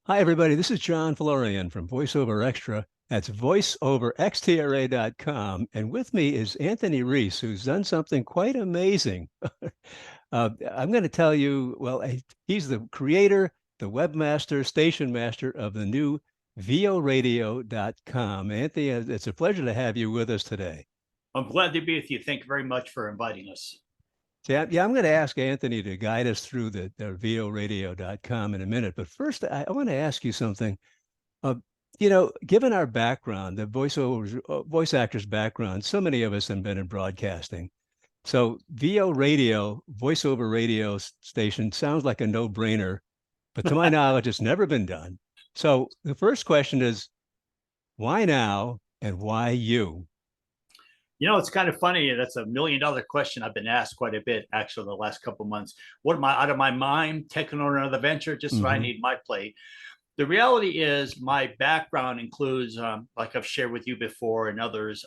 Hi, everybody. This is John Florian from VoiceOver Extra. That's voiceoverxtra.com. And with me is Anthony Reece, who's done something quite amazing. I'm going to tell you, well, he's the creator, the webmaster, station master of the new voradio.com. Anthony, it's a pleasure to have you with us today. I'm glad to be with you. Thank you very much for inviting us. Yeah, I'm going to ask Anthony to guide us through the voradio.com in a minute. But first, I want to ask you something. Uh, given our background, the voice actors background, so many of us have been in broadcasting. So VO radio, voiceover radio station sounds like a no-brainer, but to my knowledge, it's never been done. So the first question is, why now and why you? It's kind of funny. That's $1 million question I've been asked quite a bit, actually, the last couple of months. What am I out of my mind, taking on another venture just so I Hmm. need my plate? The reality is, my background includes, like I've shared with you before and others,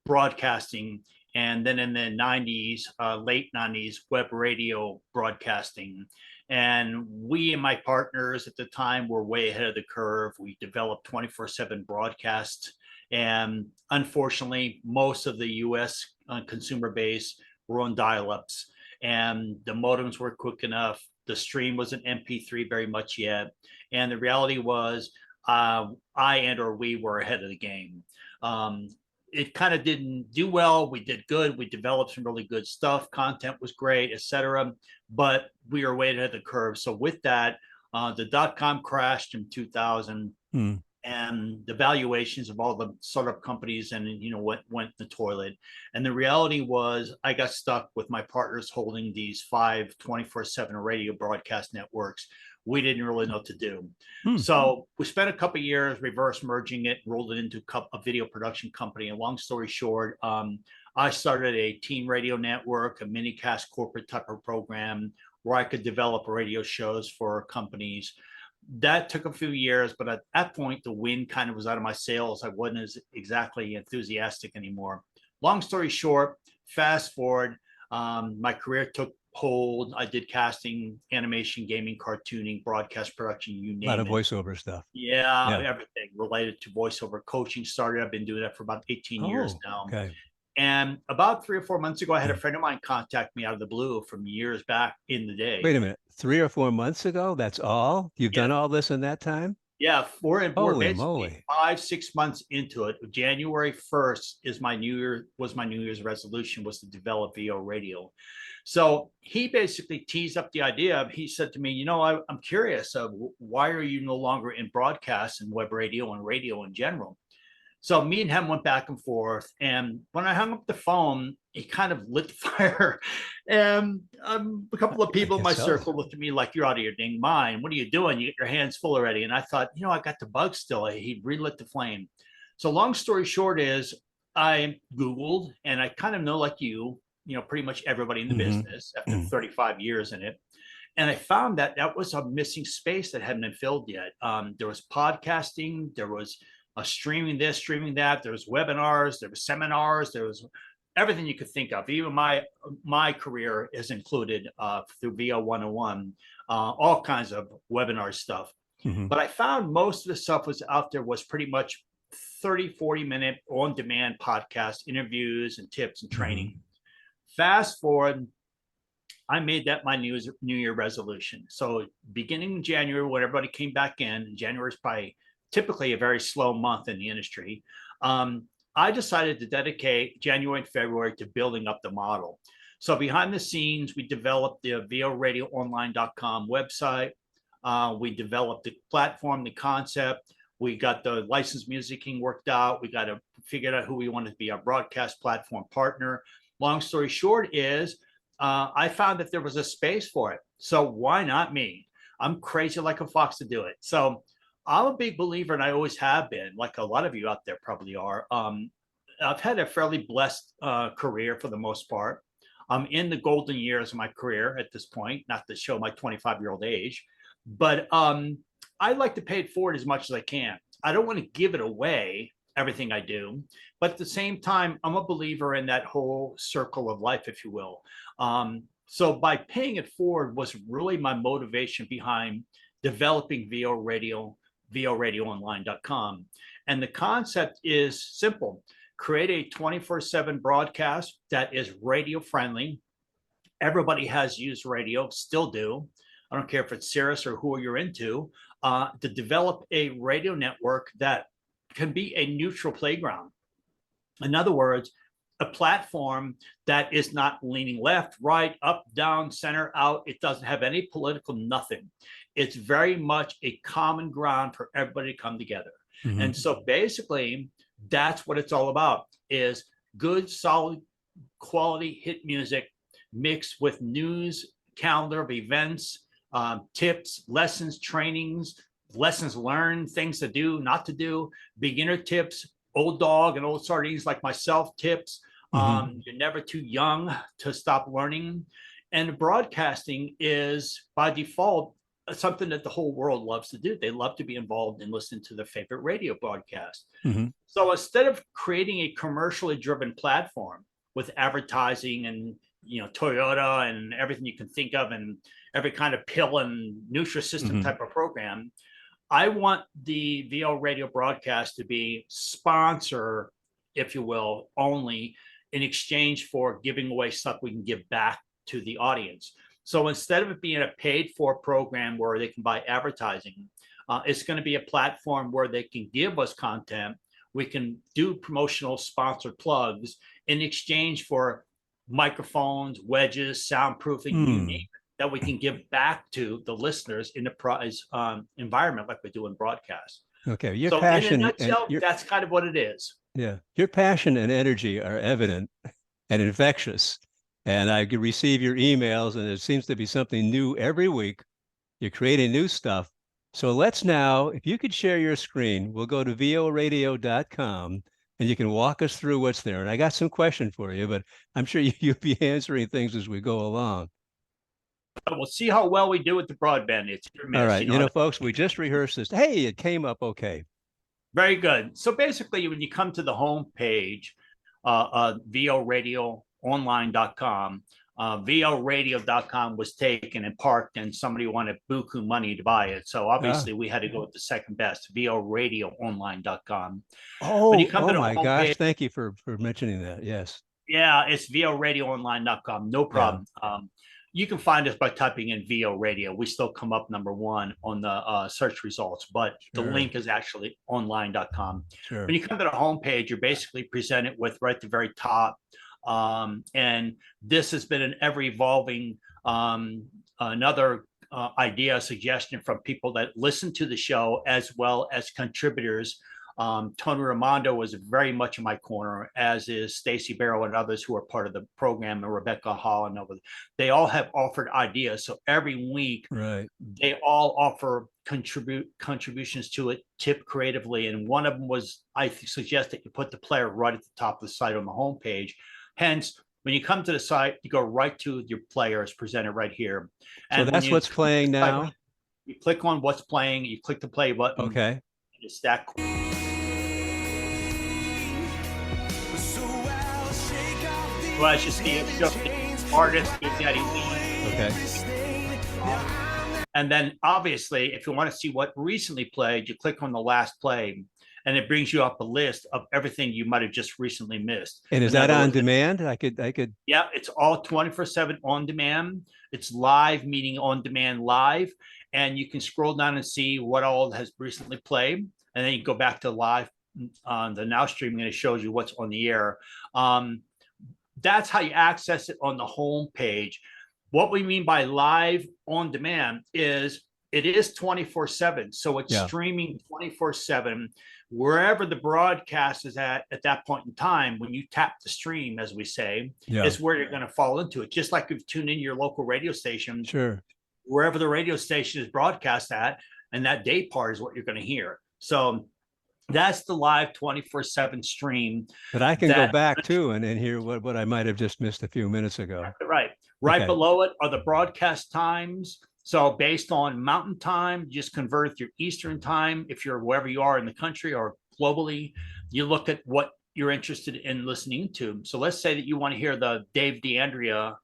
broadcasting, and then in the 90s, late 90s, web radio broadcasting. And we and my partners at the time were way ahead of the curve. We developed 24/7 broadcast. And unfortunately, most of the US consumer base were on dial ups, and the modems were quick enough. The stream wasn't MP3 very much yet. And the reality was, I and or we were ahead of the game. Um, it kind of didn't do well. We did good. We developed some really good stuff. Content was great, etc. But we were way ahead of the curve. So with that, the .com crashed in 2000, Hmm. and the valuations of all the startup companies and what went in the toilet. And the reality was, I got stuck with my partners holding these five 24/7 radio broadcast networks. We didn't really know what to do. Hmm. So we spent a couple of years reverse merging it, rolled it into a video production company. And long story short, I started a teen radio network, a mini cast corporate type of program where I could develop radio shows for companies. That took a few years, but at that point, the wind kind of was out of my sails. I wasn't as exactly enthusiastic anymore. Long story short, fast forward, my career took hold. I did casting, animation, gaming, cartooning, broadcast production, you A lot name of it. voiceover stuff. Yeah, Yeah. everything related to voiceover coaching started. I've been doing that for about 18 years Oh, now. okay. And about 3 or 4 months ago, I had a Hmm. friend of mine contact me out of the blue from years back in the day. Wait a minute. 3 or 4 months ago? That's all? You've Yeah, done all this in that time? yeah, we're Holy basically moly. 5 6 months into it. January 1st is my New Year's resolution, was to develop VO radio. So he basically teased up the idea. He said to me, I'm curious of why are you no longer in broadcast and web radio and radio in general? So me and him went back and forth. And when I hung up the phone, he kind of lit the fire. And a couple of I people in guess my so. circle looked at me like, you're out of your dang mind. What are you doing? You get your hands full already. And I thought, I got the bug still. He relit the flame. So long story short is, I Googled, and I kind of know, like pretty much everybody in the Hmm. business after 35 years in it. And I found that that was a missing space that hadn't been filled yet. There was podcasting, there was streaming this, streaming that. There was webinars, there was seminars, there was everything you could think of. Even my career is included through VO 101, all kinds of webinar stuff. Hmm. But I found most of the stuff was out there was pretty much 30, 40 minute on demand podcast interviews and tips and Hmm. training. Fast forward, I made that my New Year resolution. So beginning in January, when everybody came back in, January is probably typically a very slow month in the industry. I decided to dedicate January and February to building up the model. So behind the scenes, we developed the voradioonline.com website. We developed the platform, the concept. We got the licensed musicking worked out. We got to figure out who we wanted to be our broadcast platform partner. Long story short is, I found that there was a space for it. So why not me? I'm crazy like a fox to do it. So I'm a big believer, and I always have been, like a lot of you out there probably are. I've had a fairly blessed career for the most part. I'm in the golden years of my career at this point, not to show my 25-year-old age, but I like to pay it forward as much as I can. I don't want to give it away, everything I do, but at the same time, I'm a believer in that whole circle of life, if you will. So by paying it forward was really my motivation behind developing VOradioonline.com. And the concept is simple. Create a 24/7 broadcast that is radio friendly. Everybody has used radio, still do. I don't care if it's Sirius or who you're into, to develop a radio network that can be a neutral playground. In other words, a platform that is not leaning left, right, up, down, center, out. It doesn't have any political nothing. It's very much a common ground for everybody to come together. Mm-hmm. And so basically, that's what it's all about, is good, solid, quality hit music mixed with news, calendar of events, tips, lessons, trainings, lessons learned, things to do, not to do, beginner tips, old dog and old sardines like myself tips. You're never too young to stop learning. And broadcasting is by default something that the whole world loves to do. They love to be involved and listen to their favorite radio broadcast. So instead of creating a commercially driven platform with advertising and Toyota and everything you can think of and every kind of pill and Nutrisystem type of program, I want the VO radio broadcast to be sponsor, if you will, only in exchange for giving away stuff we can give back to the audience. So instead of it being a paid for program where they can buy advertising, it's going to be a platform where they can give us content. We can do promotional sponsored plugs in exchange for microphones, wedges, soundproofing, you name it, that we can give back to the listeners in the prize environment like we do in broadcast. Okay, your so passion, in a nutshell, that's kind of what it is. Yeah, your passion and energy are evident and infectious. And I receive your emails, and it seems to be something new every week. You're creating new stuff. So let's now, if you could share your screen, we'll go to voradio.com and you can walk us through what's there. And I got some questions for you, but I'm sure you'll be answering things as we go along. We'll see how well we do with the broadband. It's all right. Folks, we just rehearsed this. Hey, it came up okay. Very good. So basically, when you come to the home page, voradioonline.com, voradio.com was taken and parked, and somebody wanted buku money to buy it. So obviously, we had to go with the second best, voradioonline.com. Oh, my gosh. Thank you for mentioning that. Yes. Yeah, it's voradioonline.com. No problem. Yeah. You can find us by typing in VO Radio. We still come up number one on the search results, but the link is actually online.com. Sure. When you come to the homepage, you're basically presented with right at the very top. And this has been an ever evolving, another idea, suggestion from people that listen to the show as well as contributors. Tony Raimondo was very much in my corner, as is Stacy Barrow and others who are part of the program, and Rebecca Hall and over. They all have offered ideas. So every week, they all offer contributions to it, tip creatively. And one of them was, I suggest that you put the player right at the top of the site on the homepage. Hence, when you come to the site, you go right to your player as presented right here. And so that's what's playing now. You click on what's playing, you click the play button. Okay. It's that. Well, as you see, it's just the artist, Big Daddy Lee. Okay. And then, obviously, if you want to see what recently played, you click on the last play, and it brings you up a list of everything you might have just recently missed. And is that on demand? I could. Yeah, it's all 24/7 on demand. It's live, meaning on demand live, and you can scroll down and see what all has recently played, and then you go back to live on the now streaming, and it shows you what's on the air. That's how you access it on the home page. What we mean by live on demand is it is 24/7. So it's streaming 24/7 wherever the broadcast is at that point in time. When you tap the stream, as we say, is where you're going to fall into it. Just like if you tune in your local radio station, wherever the radio station is broadcast at, and that day part is what you're going to hear. So that's the live 24/7 stream. But I can go back too and hear what I might have just missed a few minutes ago. Right below it are the broadcast times. So based on mountain time, just convert your Eastern time. If you're wherever you are in the country or globally, you look at what you're interested in listening to. So let's say that you want to hear the Dave DeAndrea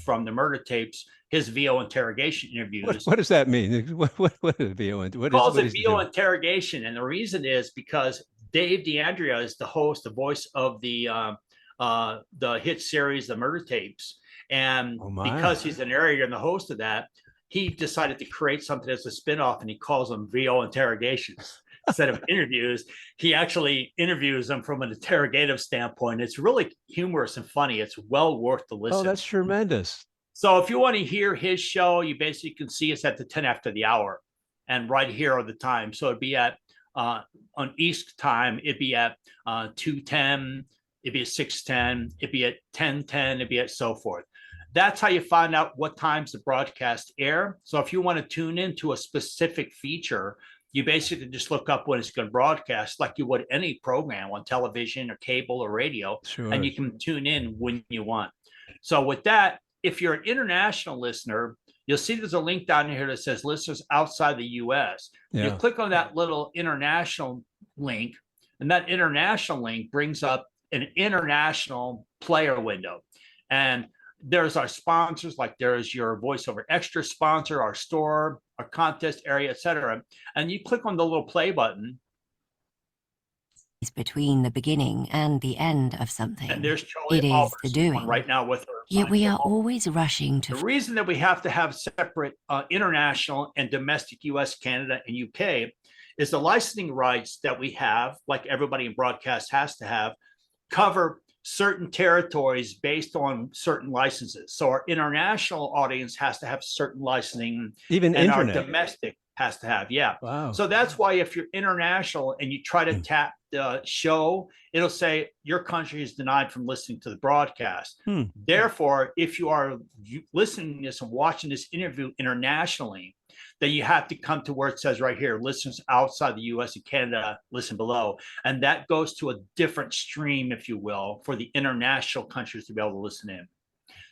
from the Murder Tapes, his VO interrogation interviews. What does that mean? What is VO? Calls What it is he VO doing? interrogation, and the reason is because Dave DeAndrea is the host, the voice of the hit series, The Murder Tapes, and Oh my. because he's the narrator and the host of that, he decided to create something as a spinoff, and he calls them VO interrogations instead of interviews. He actually interviews them from an interrogative standpoint. It's really humorous and funny. It's well worth the Oh, listen. that's tremendous. So if you want to hear his show, you basically can see us at the 10 after the hour, and right here are the times. So it'd be at on East time, it'd be at 2:10, it'd be at 6:10, it'd be at 10:10, it'd be at so forth. That's how you find out what times the broadcast air. So if you want to tune into a specific feature, you basically just look up when it's going to broadcast, like you would any program on television or cable or radio, and Sure. you can tune in when you want. So with that, if you're an international listener, you'll see there's a link down here that says listeners outside the US. You Yeah. click on that little international link, and that international link brings up an international player window. And there's our sponsors, like there's your voiceover extra sponsor, our store, our contest area, etc. And you click on the little play button, between the beginning and the end of something. and there's Charlie It is Albers the doing. right now with her. Yet we are always rushing to. The reason that we have to have separate international and domestic US, Canada, and UK is the licensing rights that we have, like everybody in broadcast has to have, cover certain territories based on certain licenses. So our international audience has to have certain licensing, Even and internet. our domestic has to have, yeah. Wow. So that's why if you're international and you try to tap the show, it'll say your country is denied from listening to the broadcast. Therefore, if you are listening to this and watching this interview internationally, then you have to come to where it says right here, listeners outside the US and Canada, listen below. And that goes to a different stream, if you will, for the international countries to be able to listen in.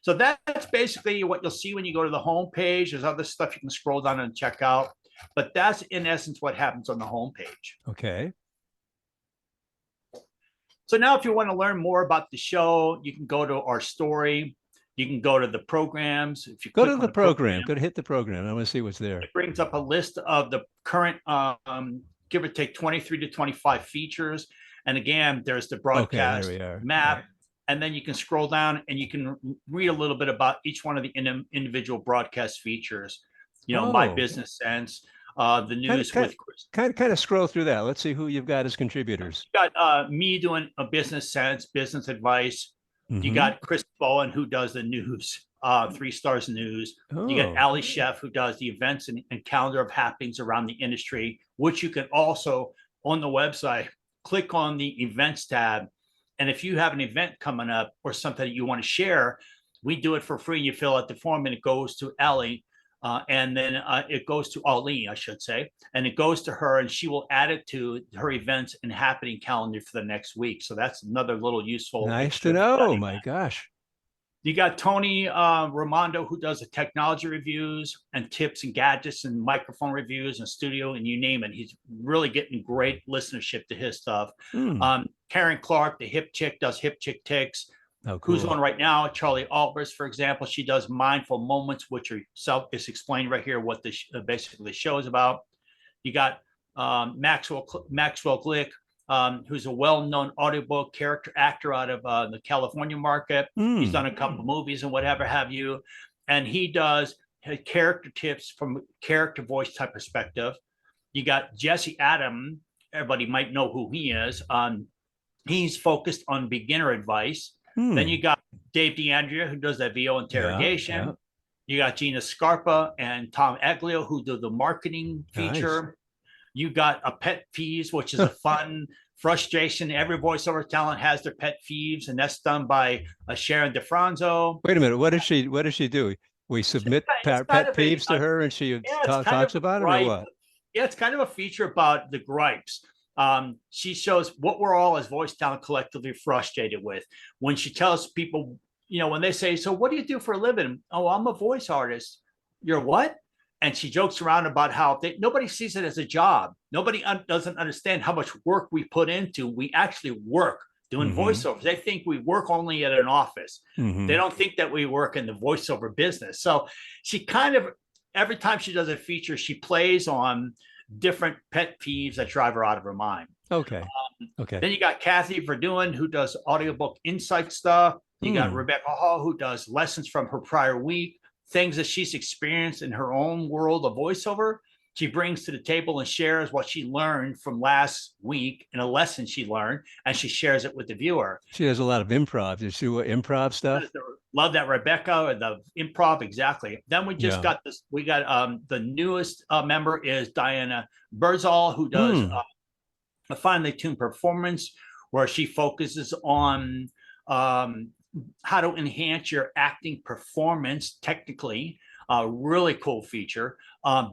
So that's basically what you'll see when you go to the home page. There's other stuff you can scroll down and check out, but that's in essence what happens on the home page. Okay. So now if you want to learn more about the show, you can go to our story. You can go to the programs. If you go to the program, go to hit the program. I want to see what's there. It brings up a list of the current, give or take 23 to 25 features. And again, there's the broadcast map. Right. And then you can scroll down and you can read a little bit about each one of the individual broadcast features. You know, My Business Sense, the news with Chris. Kind of scroll through that. Let's see who you've got as contributors. You got me doing a business sense, business advice. Mm-hmm. You got Chris Bowen, who does the news, 3 Stars News. Oh. You got Ali Chef, who does the events and calendar of happenings around the industry, which you can also, on the website, click on the events tab. And if you have an event coming up or something that you want to share, we do it for free. You fill out the form and it goes to Ali. And then it goes to Ali, I should say, and it goes to her, and she will add it to her events and happening calendar for the next week. So that's another little useful. Nice to know. My gosh. You got Tony Raimondo, who does the technology reviews and tips and gadgets and microphone reviews and studio and you name it. He's really getting great listenership to his stuff. Karen Clark, the hip chick, does hip chick ticks. Oh, cool. Who's on right now? Charlie Albers, for example. She does mindful moments, which are is explained right here what the basically the show is about. You got Maxwell Glick, who's a well-known audiobook character actor out of the California market. He's done a couple of movies and whatever have you, and he does character tips from character voice type perspective. You got Jesse Adam. Everybody might know who he is. He's focused on beginner advice. Then you got Dave DeAndrea, who does that VO interrogation. Yeah. You got Gina Scarpa and Tom Aglio, who do the marketing feature. Nice. You got a pet peeves, which is a fun frustration. Every voiceover talent has their pet peeves, and that's done by Sharon DeFranzo. Wait a minute. What does she do? We submit pet peeves to her, and she talks about it, or what? Yeah, it's kind of a feature about the gripes. She shows what we're all as voice talent collectively frustrated with. When she tells people, you know, when they say, so what do you do for a living? Oh, I'm a voice artist. You're what? And she jokes around about how nobody sees it as a job. Nobody doesn't understand how much work we put into. We actually work doing Mm-hmm. voiceovers. They think we work only at an office. Mm-hmm. They don't think that we work in the voiceover business. So she kind of, every time she does a feature, she plays on different pet peeves that drive her out of her mind. Okay. Okay. Then you got Kathy Verduin, who does audiobook insight stuff. You got Rebecca Hall, who does lessons from her prior week, things that she's experienced in her own world of voiceover. She brings to the table and shares what she learned from last week in a lesson she learned, and she shares it with the viewer. She does a lot of improv. Does she do improv stuff? Love that, Rebecca, and the improv, exactly. Then we just got this. We got the newest member is Diana Berzal, who does a finely tuned performance, where she focuses on how to enhance your acting performance technically. Really cool feature.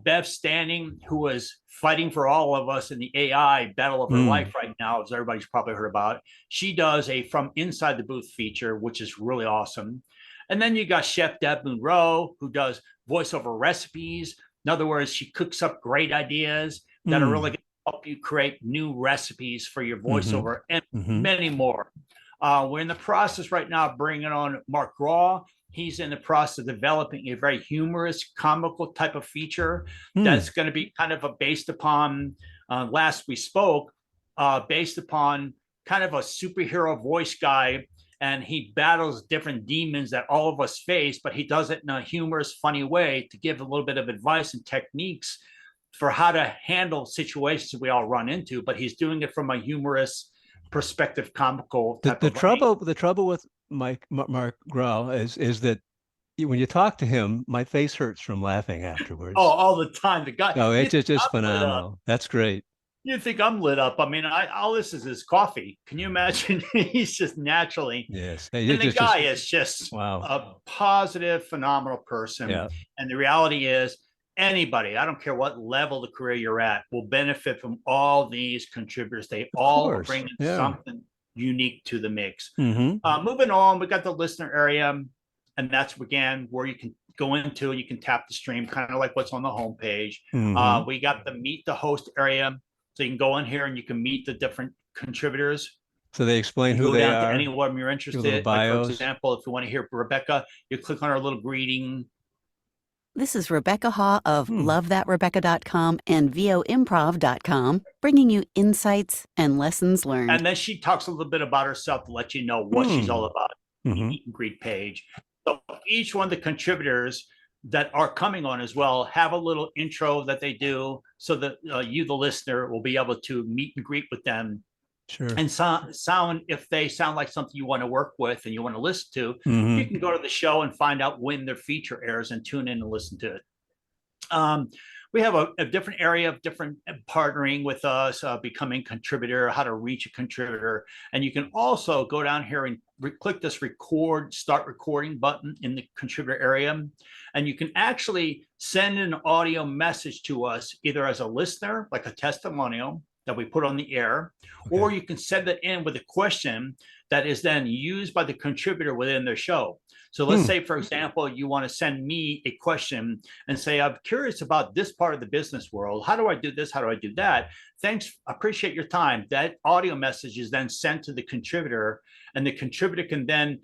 Bev Standing, who is fighting for all of us in the AI battle of her life right now, as everybody's probably heard about. She does a From Inside the Booth feature, which is really awesome. And then you got Chef Deb Monroe, who does voiceover recipes. In other words, she cooks up great ideas that are really going to help you create new recipes for your voiceover and many more. We're in the process right now of bringing on Mark Raw. He's in the process of developing a very humorous, comical type of feature that's going to be kind of based upon, last we spoke, based upon kind of a superhero voice guy, and he battles different demons that all of us face, but he does it in a humorous, funny way to give a little bit of advice and techniques for how to handle situations we all run into, but he's doing it from a humorous perspective, comical type the trouble with Mark Grau is that when you talk to him, my face hurts from laughing afterwards. Oh, all the time. The guy. Oh, it's just phenomenal. That's great. You think I'm lit up? I mean, all this is his coffee. Can you imagine? He's just naturally. Yes. And the guy is just wow, a positive, phenomenal person. Yeah. And the reality is, anybody, I don't care what level of career you're at, will benefit from all these contributors. They all bring something unique to the mix. Moving on, we got the listener area, and that's again where you can go into and you can tap the stream, kind of like what's on the homepage. We got the meet the host area, so you can go in here and you can meet the different contributors. So they explain who they are. To any one you're interested in. Like, for example, if you want to hear Rebecca, you click on our little greeting. This is Rebecca Haw of LoveThatRebecca.com and VOImprov.com, bringing you insights and lessons learned. And then she talks a little bit about herself to let you know what she's all about. The meet and greet page. So each one of the contributors that are coming on as well have a little intro that they do, so that you, the listener, will be able to meet and greet with them. Sure. And sound if they sound like something you want to work with and you want to listen to, you can go to the show and find out when their feature airs and tune in and listen to it. We have a different area of different partnering with us, becoming contributor, how to reach a contributor. And you can also go down here and click this start recording button in the contributor area. And you can actually send an audio message to us, either as a listener, like a testimonial that we put on the air, or you can send it in with a question that is then used by the contributor within their show. So let's say, for example, you want to send me a question and say, I'm curious about this part of the business world. How do I do this? How do I do that? Thanks. Appreciate your time. That audio message is then sent to the contributor, and the contributor can then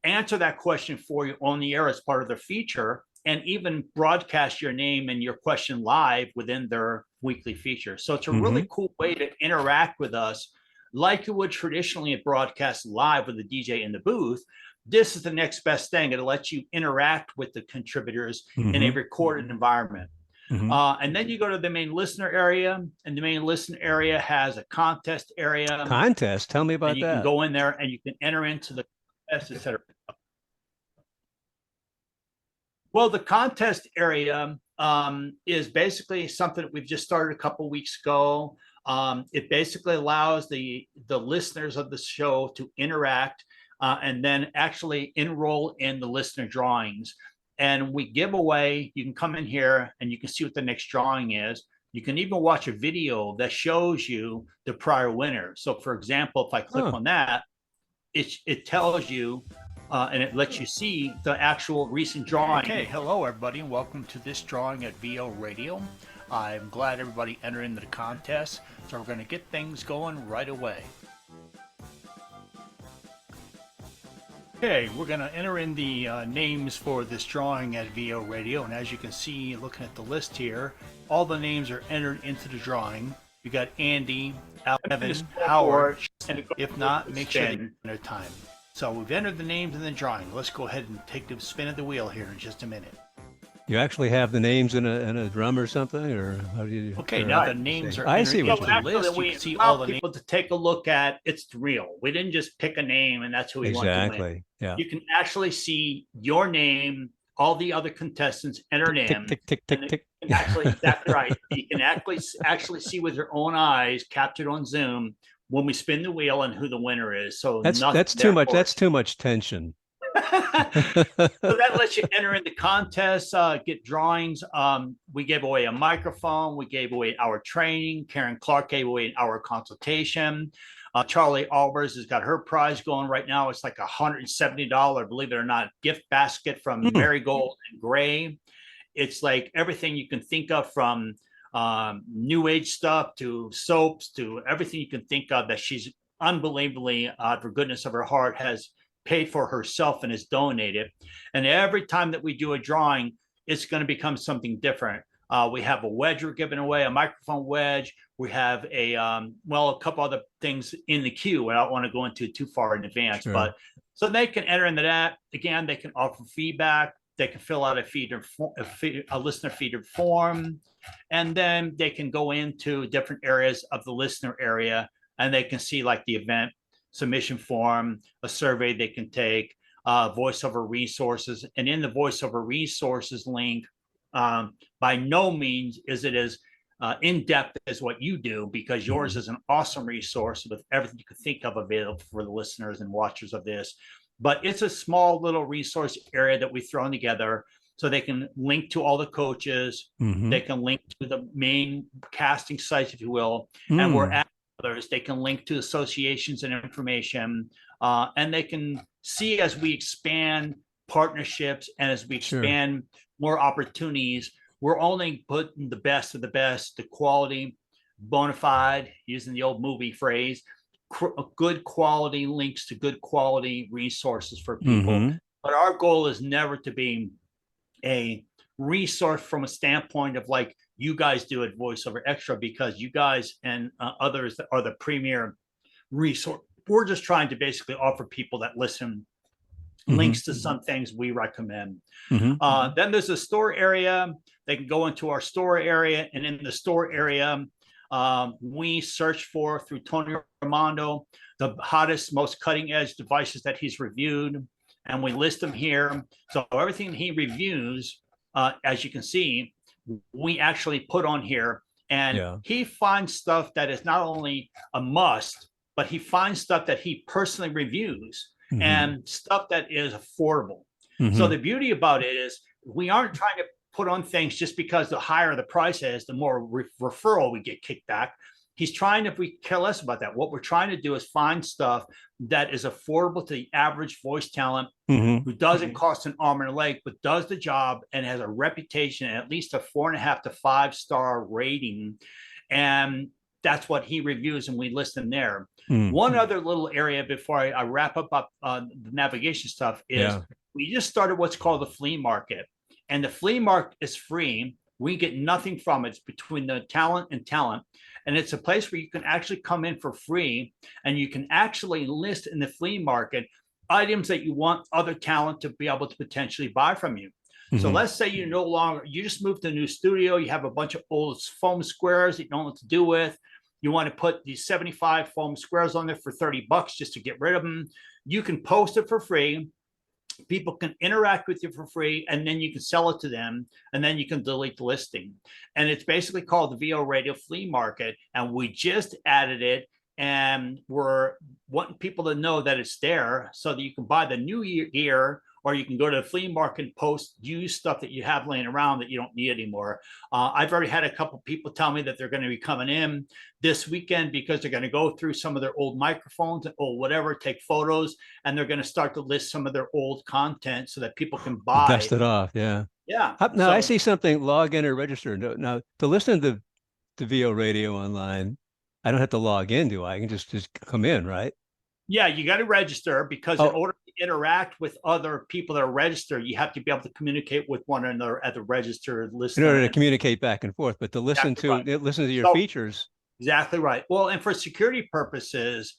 answer that question for you on the air as part of their feature, and even broadcast your name and your question live within their weekly feature. So it's a really cool way to interact with us like you would traditionally broadcast live with the DJ in the booth. This is the next best thing. It'll let you interact with the contributors in a recorded environment. And then you go to the main listener area, and the main listener area has a contest area. Contest? Tell me about that. You can go in there and you can enter into the contest, etc. Well, the contest area is basically something that we've just started a couple of weeks ago. It basically allows the listeners of the show to interact and then actually enroll in the listener drawings. And we give away, you can come in here and you can see what the next drawing is. You can even watch a video that shows you the prior winner. So for example, if I click on that, it tells you and it lets you see the actual recent drawing. Okay, hello everybody, and welcome to this drawing at VO Radio. I'm glad everybody entered into the contest, so we're going to get things going right away. Okay, we're going to enter in the names for this drawing at VO Radio. And as you can see, looking at the list here, all the names are entered into the drawing. You got Andy, Evan, Howard, and if not, make sure they enter time. So we've entered the names in the drawing. Let's go ahead and take the spin of the wheel here in just a minute. You actually have the names in a drum or something, or how do you? Okay, or, now the names are I entered see into what the you list. You can see all the names. People to take a look at. It's real. We didn't just pick a name and that's who we want to win. Exactly. Yeah. You can actually see your name, all the other contestants entered in. Tick, tick, tick, tick, tick. Actually, exactly right. You can actually see with your own eyes, captured on Zoom, when we spin the wheel and who the winner is. So that's too much. That's too much tension. So that lets you enter in the contest, get drawings. We gave away a microphone. We gave away our training. Karen Clark gave away our consultation. Charlie Albers has got her prize going right now. It's like $170, believe it or not, gift basket from Marigold and Gray. It's like everything you can think of, from new age stuff to soaps to everything you can think of that she's unbelievably, for goodness of her heart, has paid for herself and has donated. And every time that we do a drawing, it's going to become something different. We have a wedge we're giving away, a microphone wedge. We have a couple other things in the queue. I don't want to go into too far in advance, but so they can enter into that. Again, they can offer feedback. They can fill out a listener feeder form, and then they can go into different areas of the listener area, and they can see like the event submission form, a survey they can take, voiceover resources. And in the voiceover resources link, by no means is it as in-depth as what you do, because yours is an awesome resource with everything you could think of available for the listeners and watchers of this. But it's a small little resource area that we've thrown together so they can link to all the coaches. They can link to the main casting sites, if you will. And we're at others. They can link to associations and information, and they can see as we expand partnerships and as we expand more opportunities, we're only putting the best of the best, the quality, bona fide, using the old movie phrase, good quality links to good quality resources for people. But our goal is never to be a resource from a standpoint of like you guys do at VoiceOver Extra, because you guys and others that are the premier resource. We're just trying to basically offer people that listen links to some things we recommend. Then there's a store area. They can go into our store area, and in the store area, we search for, through Tony Raimondo, the hottest, most cutting edge devices that he's reviewed, and we list them here. So everything he reviews, as you can see, we actually put on here, and he finds stuff that is not only a must, but he finds stuff that he personally reviews and stuff that is affordable. So the beauty about it is we aren't trying to put on things just because the higher the price is, the more referral we get kicked back. He's trying to, we care less about that. What we're trying to do is find stuff that is affordable to the average voice talent who doesn't cost an arm and a leg, but does the job and has a reputation, and at least a 4.5 to 5 star rating. And that's what he reviews, and we list them there. One other little area before I wrap up the navigation stuff is we just started what's called the flea market. And the flea market is free. We get nothing from it. It's between the talent and talent. And it's a place where you can actually come in for free, and you can actually list in the flea market items that you want other talent to be able to potentially buy from you. So let's say you just moved to a new studio, you have a bunch of old foam squares that you don't know what to do with. You want to put these 75 foam squares on there for $30 just to get rid of them. You can post it for free. People can interact with you for free, and then you can sell it to them, and then you can delete the listing. And it's basically called the VO Radio Flea Market, and we just added it, and we're wanting people to know that it's there so that you can buy the new gear, or you can go to the flea market and post used stuff that you have laying around that you don't need anymore. I've already had a couple people tell me that they're going to be coming in this weekend because they're going to go through some of their old microphones or whatever, take photos, and they're going to start to list some of their old content so that people can buy. Dust it off, yeah. Yeah. Now I see something, log in or register. Now to listen to VO Radio online, I don't have to log in, do I? I can just come in, right? Yeah, you got to register, because in order to interact with other people that are registered, you have to be able to communicate with one another at the registered In listener. order to communicate back and forth, but to listen Exactly right. listen to your So- features. Exactly right. Well, and for security purposes,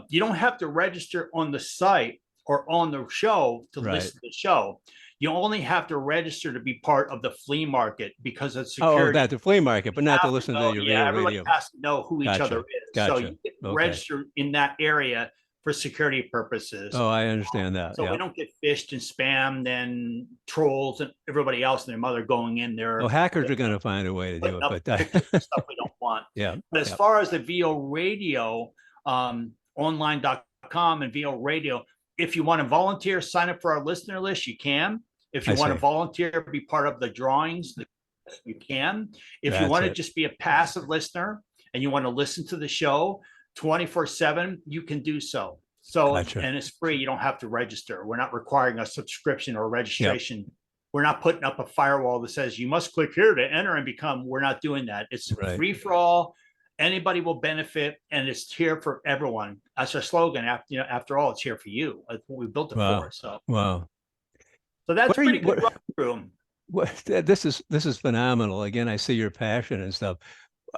you don't have to register on the site or on the show to Right. listen to the show. You only have to register to be part of the flea market because of Oh, security. that the flea market, but not to Have listen know- to your yeah, VO everybody radio. has to know who each Gotcha. other is. So Gotcha. you get Okay. registered in that area for security purposes. Oh, I understand that. So Yeah. we don't get phished and spammed and trolls and everybody else and their mother going in there. Well, hackers are going to find a way to do putting it, up but pictures and stuff we don't want. yeah. But as yeah. far as the VO radio, online.com and VO radio, if you want to volunteer, sign up for our listener list, you can. If you I want to see. volunteer, be part of the drawings, you can. If you That's want to it. just be a passive listener and you want to listen to the show 24/7, you can do so. So, Gotcha. and it's free. You don't have to register. We're not requiring a subscription or registration. We're not putting up a firewall that says you must click here to enter and become. We're not doing that. It's Right. free for all. Anybody will benefit, and it's here for everyone. That's our slogan. After all, it's here for you. That's what we built it Wow. for. So Wow. that's What are pretty you- good what- run through. This is phenomenal. Again, I see your passion and stuff,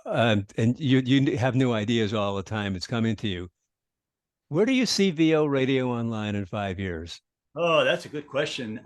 and you have new ideas all the time. It's coming to you. Where do you see VO radio online in 5 years? Oh, that's a good question.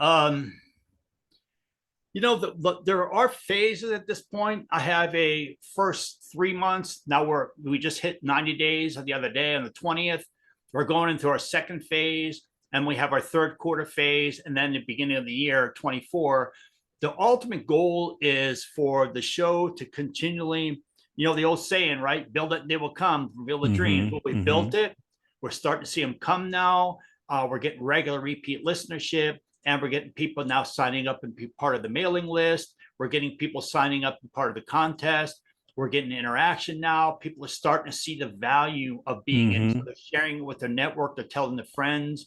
There are phases at this point. I have a first 3 months. Now we just hit 90 days the other day on the 20th. We're going into our second phase, and we have our third quarter phase, and then the beginning of the year 24. The ultimate goal is for the show to continually, the old saying, right? Build it, they will come. Reveal the dreams. Well, we built it. We're starting to see them come now. We're getting regular repeat listenership, and we're getting people now signing up and be part of the mailing list. We're getting people signing up and part of the contest. We're getting interaction now. People are starting to see the value of being in. So they're sharing it with their network. They're telling their friends.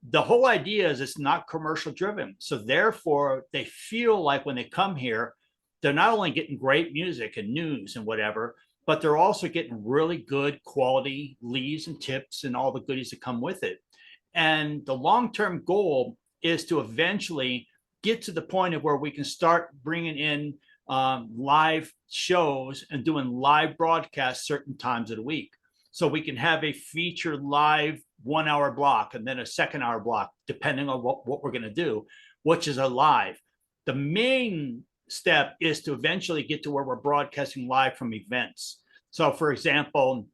The whole idea is it's not commercial driven. So therefore, they feel like when they come here, they're not only getting great music and news and whatever, but they're also getting really good quality leads and tips and all the goodies that come with it. And the long-term goal is to eventually get to the point of where we can start bringing in live shows and doing live broadcasts certain times of the week. So we can have a featured live 1 hour block and then a 2nd hour block, depending on what we're going to do, which is a live. The main step is to eventually get to where we're broadcasting live from events. So for example,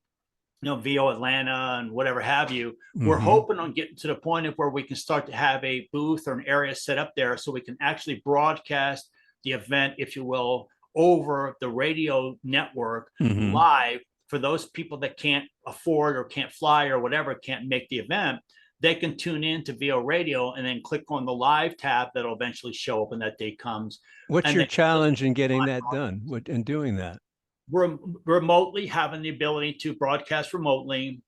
VO Atlanta and whatever have you, we're hoping on getting to the point of where we can start to have a booth or an area set up there so we can actually broadcast the event, if you will, over the radio network live for those people that can't afford or can't fly or whatever, can't make the event. They can tune in to VO Radio and then click on the live tab that'll eventually show up when that day comes. What's your challenge in getting that done and doing that? Remotely, having the ability to broadcast remotely.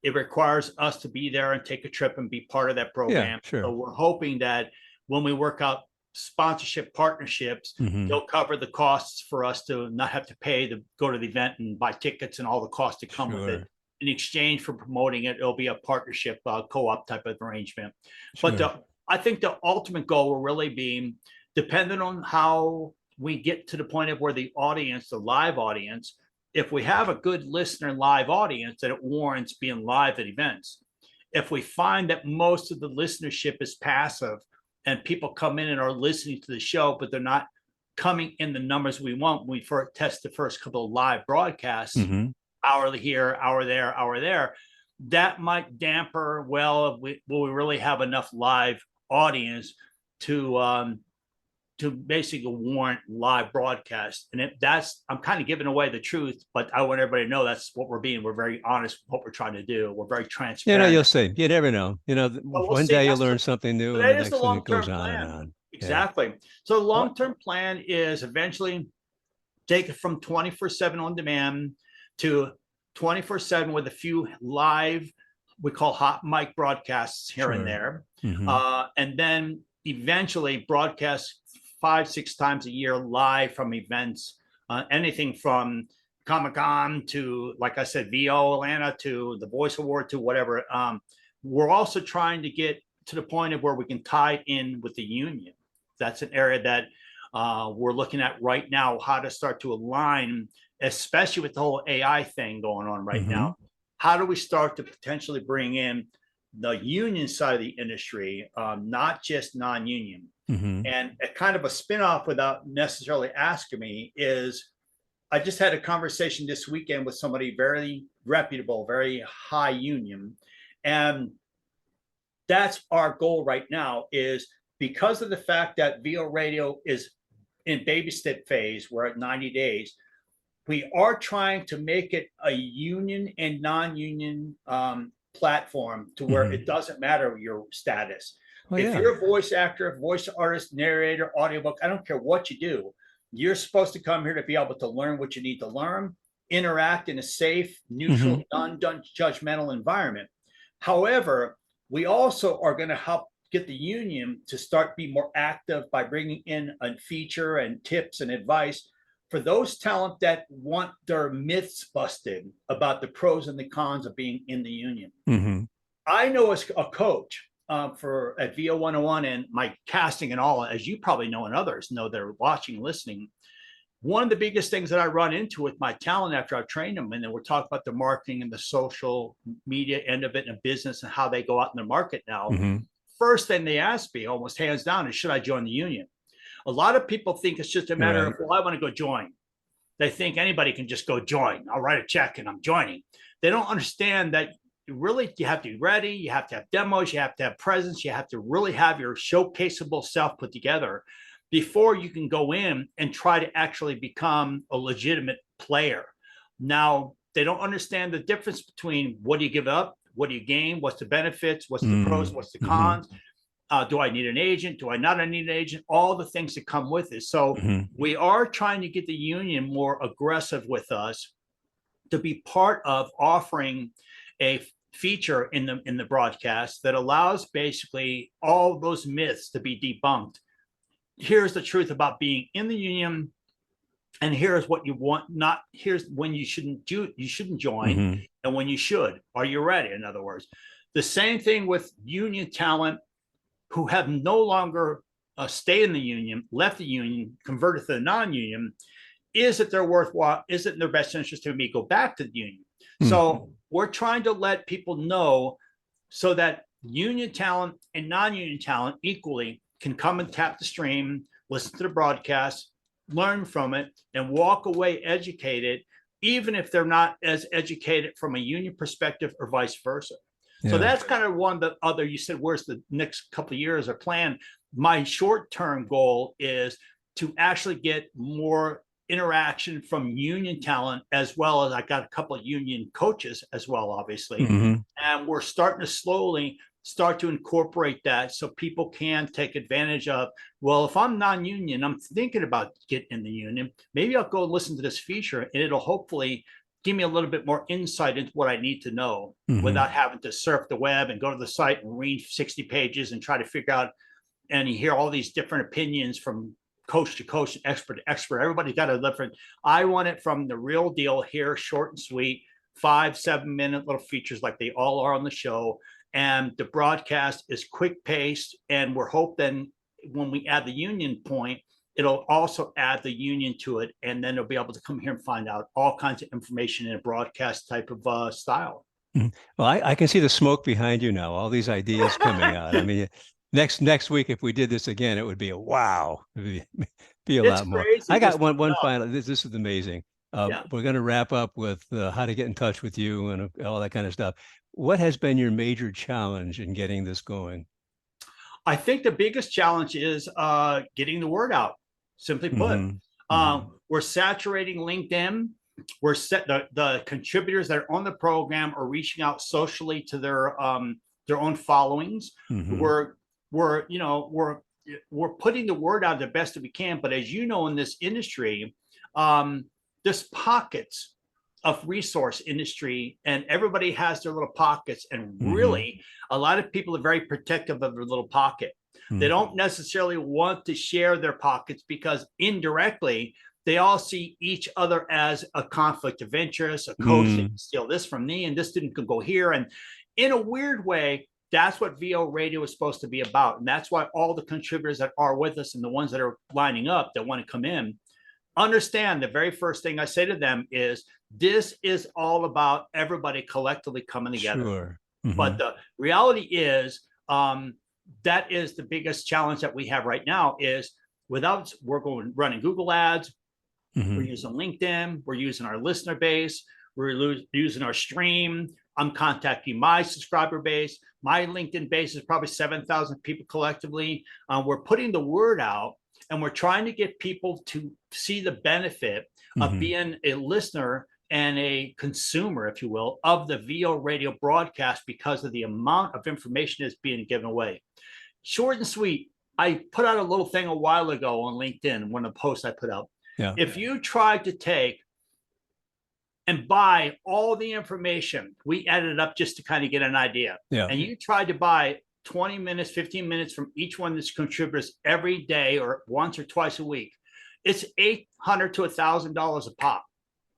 It requires us to be there and take a trip and be part of that program. Sure. So we're hoping that when we work out sponsorship partnerships, they'll cover the costs for us to not have to pay to go to the event and buy tickets and all the costs that come with it. In exchange for promoting it, it'll be a partnership co-op type of arrangement. But I think the ultimate goal will really be dependent on how we get to the point of where the audience, the live audience, if we have a good listener live audience, that it warrants being live at events. If we find that most of the listenership is passive and people come in and are listening to the show, but they're not coming in the numbers we want, we test the first couple of live broadcasts, hourly here, hour there, that might damper, will we really have enough live audience to basically warrant live broadcast. And I'm kind of giving away the truth, but I want everybody to know that's what we're being. We're very honest with what we're trying to do. We're very transparent. You'll see. You never know. One day you'll learn something new, and the next thing it goes on and on. Exactly. So the long-term plan is eventually take it from 24/7 on demand to 24/7 with a few live, we call hot mic broadcasts here and there. And then eventually broadcast 5-6 times a year live from events, anything from Comic-Con to, like I said, VO Atlanta to the Voice Award to whatever. we're also trying to get to the point of where we can tie it in with the union. That's an area that we're looking at right now, how to start to align, especially with the whole AI thing going on right now. How do we start to potentially bring in the union side of the industry, not just non-union? And a kind of a spinoff, without necessarily asking me, is I just had a conversation this weekend with somebody very reputable, very high union. And that's our goal right now, is because of the fact that VO radio is in baby step phase, we're at 90 days. We are trying to make it a union and non-union platform to where it doesn't matter your status. If you're a voice actor, voice artist, narrator, audiobook, I don't care what you do, you're supposed to come here to be able to learn what you need to learn, interact in a safe, neutral, non-judgmental environment. However, we also are going to help get the union to start be more active by bringing in a feature and tips and advice for those talent that want their myths busted about the pros and the cons of being in the union. I know as a coach for at VO 101 and my casting and all, as you probably know and others know that are watching, listening, one of the biggest things that I run into with my talent after I've trained them, and then we're talking about the marketing and the social media end of it and business and how they go out in the market now. First thing they ask me, almost hands down, is should I join the union? A lot of people think it's just a matter of, well, I want to go join. They think anybody can just go join. I'll write a check and I'm joining. They don't understand that really you have to be ready. You have to have demos. You have to have presence. You have to really have your showcaseable self put together before you can go in and try to actually become a legitimate player. Now, they don't understand the difference between what do you give up, what do you gain, what's the benefits, what's the pros, what's the cons. Do I need an agent? Do I not need an agent? All the things that come with it. So we are trying to get the union more aggressive with us to be part of offering a feature in the broadcast that allows basically all those myths to be debunked. Here's the truth about being in the union, and here's what you want. Not here's when you shouldn't join, and when you should. Are you ready? In other words, the same thing with union talent who have no longer stay in the union, left the union, converted to the non-union. Is it their worthwhile? Is it in their best interest to me go back to the union? So we're trying to let people know so that union talent and non-union talent equally can come and tap the stream, listen to the broadcast, learn from it, and walk away educated, even if they're not as educated from a union perspective or vice versa. So that's kind of one of the other, you said, where's the next couple of years or plan? My short-term goal is to actually get more interaction from union talent, as well as I got a couple of union coaches as well, obviously. And we're starting to slowly start to incorporate that so people can take advantage of, well, if I'm non-union, I'm thinking about getting in the union, maybe I'll go listen to this feature and it'll hopefully give me a little bit more insight into what I need to know without having to surf the web and go to the site and read 60 pages and try to figure out, and you hear all these different opinions from coach to coach, expert to expert. Everybody's got a different. I want it from the real deal here, short and sweet, 5-7 minute little features like they all are on the show. And the broadcast is quick paced. And we're hoping when we add the union point, it'll also add the union to it. And then they'll be able to come here and find out all kinds of information in a broadcast type of style. Well, I can see the smoke behind you now, all these ideas coming out. I mean, next week, if we did this again, it would be a wow. It'd be a lot more. I got one final. This is amazing. We're going to wrap up with how to get in touch with you and all that kind of stuff. What has been your major challenge in getting this going? I think the biggest challenge is getting the word out. Simply put, we're saturating LinkedIn. We're the contributors that are on the program are reaching out socially to their own followings. We're putting the word out the best that we can. But as you know, in this industry, there's pockets of resource industry, and everybody has their little pockets. And really, a lot of people are very protective of their little pocket. They don't necessarily want to share their pockets because indirectly, they all see each other as a conflict of interest, a coach that can steal this from me, and this didn't go here. And in a weird way, That's what VO radio is supposed to be about. And that's why all the contributors that are with us and the ones that are lining up that want to come in, understand the very first thing I say to them is this is all about everybody collectively coming together. Sure. But the reality is that is the biggest challenge that we have right now is we're going running Google ads, we're using LinkedIn, we're using our listener base, we're using our stream. I'm contacting my subscriber base. My LinkedIn base is probably 7,000 people collectively. We're putting the word out and we're trying to get people to see the benefit of being a listener and a consumer, if you will, of the VO radio broadcast because of the amount of information that's being given away. Short and sweet. I put out a little thing a while ago on LinkedIn, one of the posts I put out. Yeah. If you tried to take and buy all the information, we added up just to kind of get an idea. Yeah. And you tried to buy 20 minutes, 15 minutes from each one of these contributors every day or once or twice a week. It's $800 to $1,000 a pop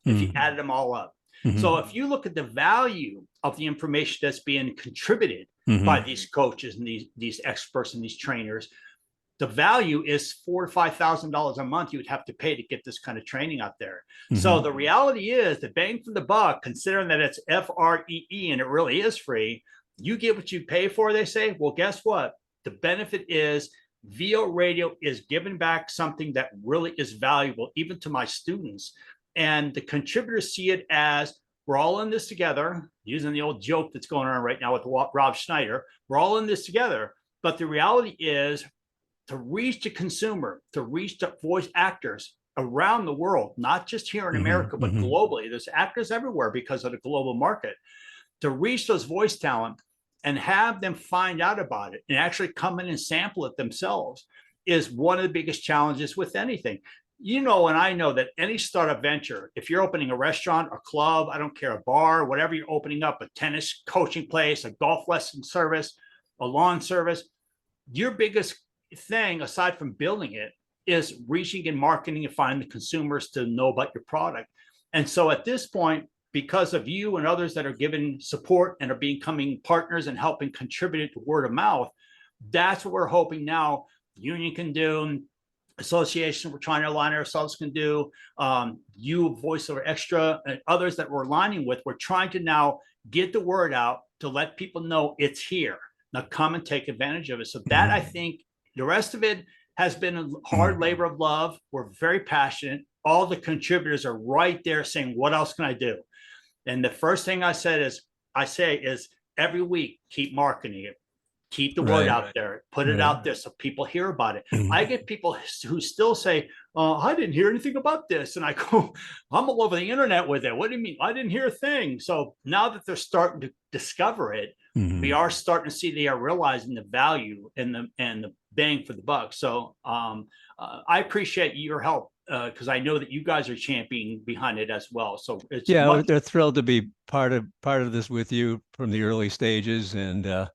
if you added them all up. So if you look at the value of the information that's being contributed by these coaches and these experts and these trainers, the value is $4,000 to $5,000 a month you would have to pay to get this kind of training out there. So the reality is the bang for the buck, considering that it's FREE and it really is free, you get what you pay for, they say. Well, guess what? The benefit is VO radio is giving back something that really is valuable, even to my students. And the contributors see it as we're all in this together, using the old joke that's going on right now with Rob Schneider. We're all in this together. But the reality is to reach the consumer, to reach the voice actors around the world, not just here in America, but globally. There's actors everywhere because of the global market. To reach those voice talent and have them find out about it and actually come in and sample it themselves is one of the biggest challenges with anything. You know, and I know that any startup venture, if you're opening a restaurant, a club, I don't care, a bar, whatever you're opening up, a tennis coaching place, a golf lesson service, a lawn service, your biggest thing, aside from building it, is reaching and marketing and finding the consumers to know about your product. And so at this point, because of you and others that are giving support and are becoming partners and helping contribute to word of mouth, that's what we're hoping now Union can do, association we're trying to align ourselves can do, you, Voice Over Extra, and others that we're aligning with. We're trying to now get the word out to let people know it's here. Now come and take advantage of it. So that, I think, the rest of it has been a hard labor of love. We're very passionate. All the contributors are right there saying, what else can I do? And the first thing I say is every week, keep marketing it. Keep the word out there, put it out there so people hear about it. I get people who still say, I didn't hear anything about this. And I go, I'm all over the internet with it. What do you mean? I didn't hear a thing. So now that they're starting to discover it, we are starting to see they are realizing the value and the bang for the buck. So I appreciate your help because I know that you guys are championing behind it as well. So it's they're thrilled to be part of this with you from the early stages, and I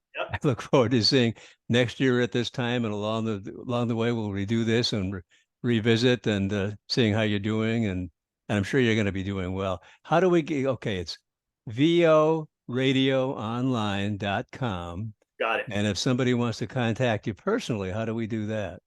look forward to seeing next year at this time, and along the way we'll redo this and revisit and seeing how you're doing, and I'm sure you're going to be doing well. How do we get? Okay, it's voradioonline.com. Got it. And if somebody wants to contact you personally, how do we do that?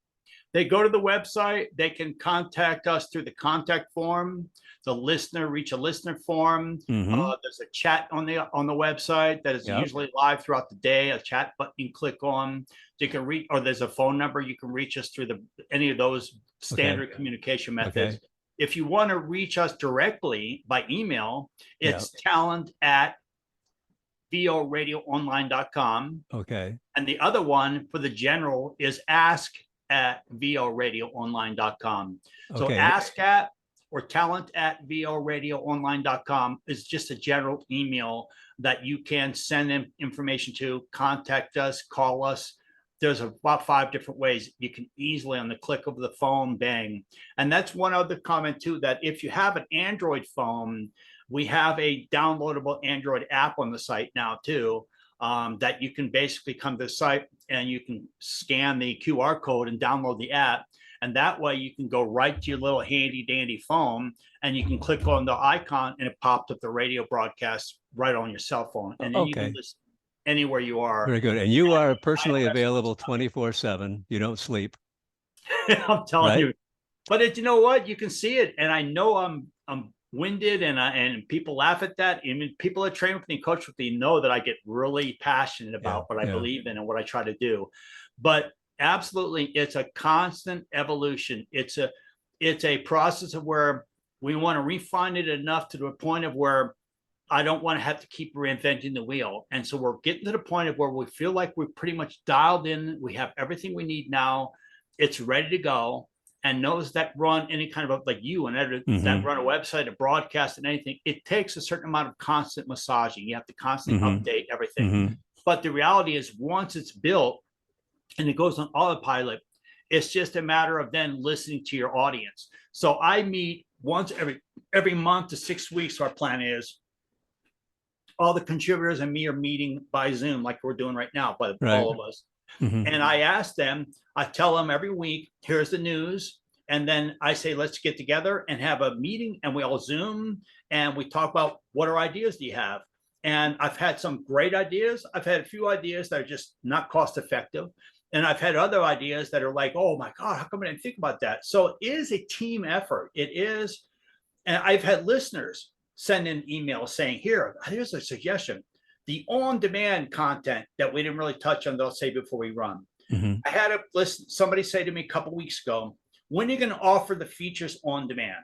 They go to the website. They can contact us through the contact form, reach a listener form. There's a chat on the website that is usually live throughout the day. A chat button you click on. You can reach, or there's a phone number you can reach us through any of those standard communication methods. If you want to reach us directly by email, it's talent@voradioonline.com. Okay. And the other one for the general is ask@voradioonline.com. So ask at or talent@voradioonline.com is just a general email that you can send in information to, contact us, call us. There's about 5 different ways you can easily, on the click of the phone, bang. And that's one other comment too, that if you have an Android phone, we have a downloadable Android app on the site now too, that you can basically come to the site and you can scan the QR code and download the app. And that way you can go right to your little handy dandy phone and you can click on the icon and it popped up the radio broadcast right on your cell phone. And then you can listen. anywhere you are. Very good. And you are personally iOS, available 24/7. You don't sleep, I'm telling right? you. But you know what? You can see it, and I know I'm winded, and people laugh at that. I mean, people that train with me, coach with me, know that I get really passionate about what I believe in and what I try to do. But absolutely, it's a constant evolution. It's a process of where we want to refine it enough to the point of where I don't want to have to keep reinventing the wheel. And so we're getting to the point of where we feel like we're pretty much dialed in. We have everything we need now. It's ready to go. And those that run any kind of like you and that run a website, a broadcast, and anything, it takes a certain amount of constant massaging. You have to constantly update everything. But the reality is, once it's built and it goes on autopilot, it's just a matter of then listening to your audience. So I meet once every month to 6 weeks. Our plan is all the contributors and me are meeting by Zoom, like we're doing right now, but all of us. And I ask them, I tell them every week, here's the news. And then I say, let's get together and have a meeting, and we all Zoom and we talk about what our ideas do you have? And I've had some great ideas. I've had a few ideas that are just not cost effective. And I've had other ideas that are like, oh my God, how come I didn't think about that? So it is a team effort. It is. And I've had listeners send in emails saying, here's a suggestion. The on-demand content that we didn't really touch on, they'll say before we run. I had somebody say to me a couple weeks ago, when are you going to offer the features on demand?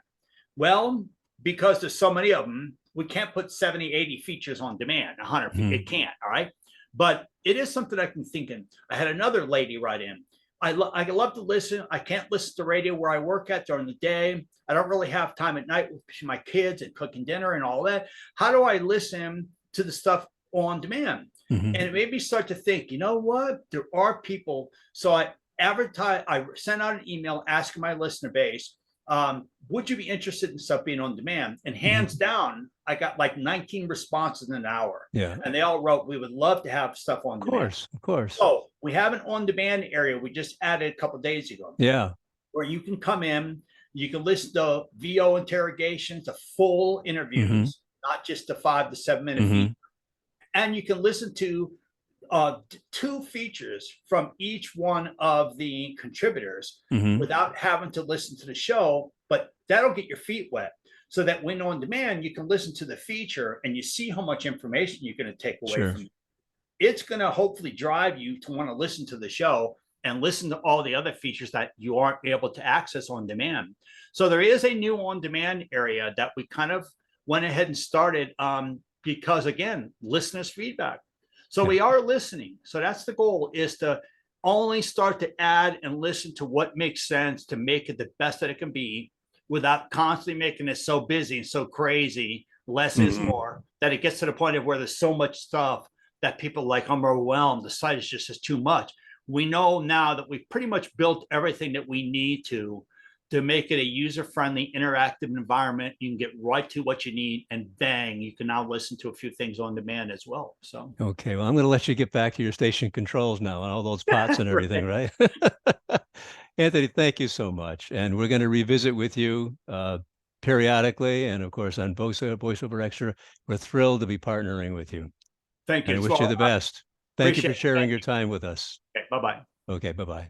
Well, because there's so many of them, we can't put 70, 80 features on demand, 100. It can't, all right? But it is something I've been thinking. I had another lady write in. I love to listen. I can't listen to radio where I work at during the day. I don't really have time at night with my kids and cooking dinner and all that. How do I listen to the stuff on demand? And it made me start to think, you know what? There are people. So I sent out an email asking my listener base, would you be interested in stuff being on demand? And hands down, I got like 19 responses in an hour. Yeah. And they all wrote, we would love to have stuff on demand. Of course. So we have an on-demand area we just added a couple of days ago. Yeah. Where you can come in, you can listen to VO interrogations, to full interviews, not just the 5 to 7 minute feature. And you can listen to 2 features from each one of the contributors without having to listen to the show, but that'll get your feet wet. So that when on demand, you can listen to the feature and you see how much information you're going to take away from it. It's going to hopefully drive you to want to listen to the show and listen to all the other features that you aren't able to access on demand. So there is a new on demand area that we kind of went ahead and started because, again, listeners' feedback. So we are listening. So that's the goal, is to only start to add and listen to what makes sense to make it the best that it can be without constantly making it so busy and so crazy. Less is more, that it gets to the point of where there's so much stuff that people like, I'm overwhelmed. The site is just too much. We know now that we've pretty much built everything that we need to make it a user-friendly, interactive environment. You can get right to what you need, and bang, you can now listen to a few things on demand as well. So okay, well, I'm going to let you get back to your station controls now and all those pots and everything, right? Anthony, thank you so much. And we're going to revisit with you periodically. And of course, on VoiceOver Extra, we're thrilled to be partnering with you. thank you. And I wish you the best. Thank you for sharing your time with us. Okay, bye-bye. Okay, bye-bye.